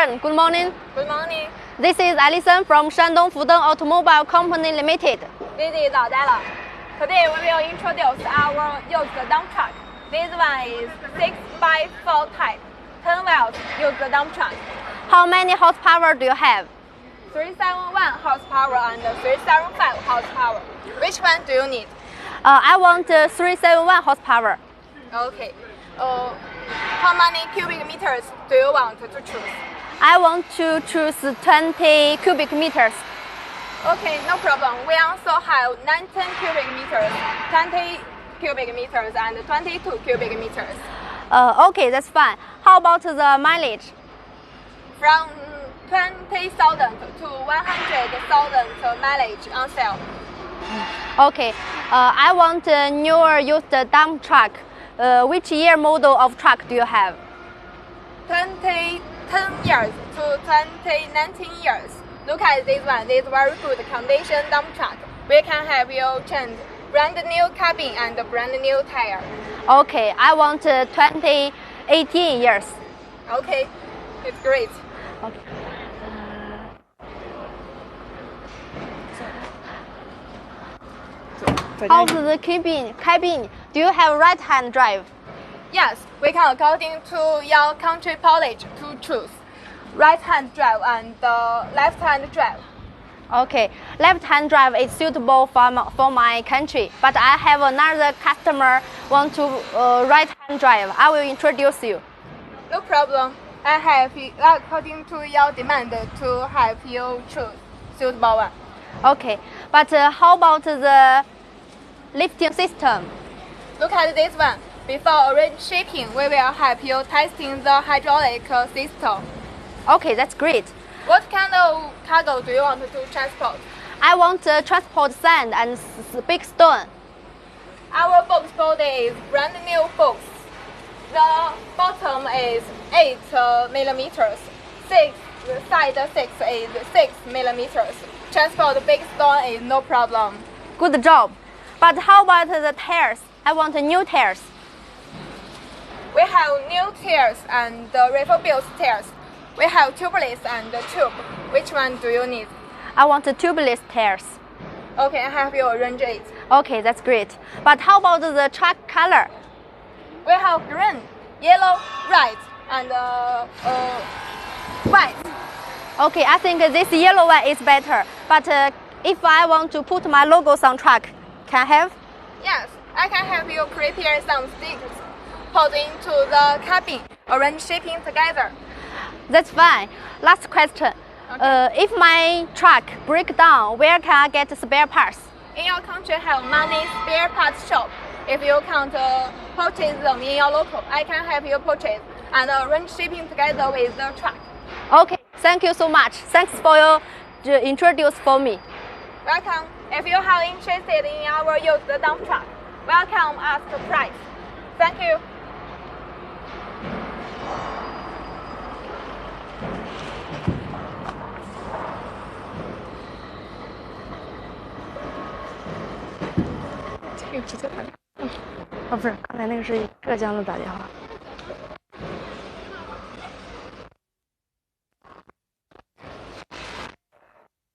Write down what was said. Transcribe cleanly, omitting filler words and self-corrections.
children, good morning. Good morning. This is Alison from Shandong Fudong Automobile Company Limited. This is Dada. Today we will introduce our used dump truck. This one is 6x4 type, 10 wheels used dump truck. How many horsepower do you have? 371 horsepower and 375 horsepower. Which one do you need? I want 371 horsepower. Okay. How many cubic meters do you want to choose? I want to choose 20 cubic meters. Okay, no problem. We also have 19 cubic meters, 20 cubic meters, and 22 cubic meters. Okay, that's fine. How about the mileage? From 20,000 to 100,000 mileage on sale. Okay, I want a newer used dump truck. Which year model of truck do you have? 2010 years to 2019 years. Look at this one. This is very good condition dump truck. We can have you change brand new cabin and brand new tire. Okay, I want 2018 years. Okay, it's great. Okay. How's the cabin? Do you have right-hand drive? Yes, we can according to your country policy to choose right-hand drive and left-hand drive. Okay, left-hand drive is suitable for my country, but I have another customer want to right-hand drive. I will introduce you. No problem. I have according to your demand to help you choose suitable one. Okay, but how about the lifting system? Look at this one. Before arrange shipping, we will help you testing the hydraulic system. Okay, that's great. What kind of cargo do you want to transport? I want to transport sand and big stone. Our box body is brand new box. The bottom is 8 millimeters. The side 6 is 6 millimeters. Transport big stone is no problem. Good job. But how about the tires? I want new tires. We have new tires and refurbished tires. We have tubeless and tube. Which one do you need? I want tubeless tires. Okay, I have you arrange it. Okay, that's great. But how about the truck color? We have green, yellow, red, and white. Okay, I think this yellow one is better. But if I want to put my logos on truck, can I have? Yes, I can help you prepare some stickers, put into the cabin, arrange shipping together. That's fine. Last question. Okay. If my truck break down, where can I get spare parts? In your country have many spare parts shop. If you can't purchase them in your local, I can help you purchase and arrange shipping together with the truck. Okay, thank you so much. Thanks for your introduce for me. Welcome. If you are interested in our used dump truck, welcome ask price. Thank you.这个直接打电话。哦，不是，刚才那个是浙江的打电话。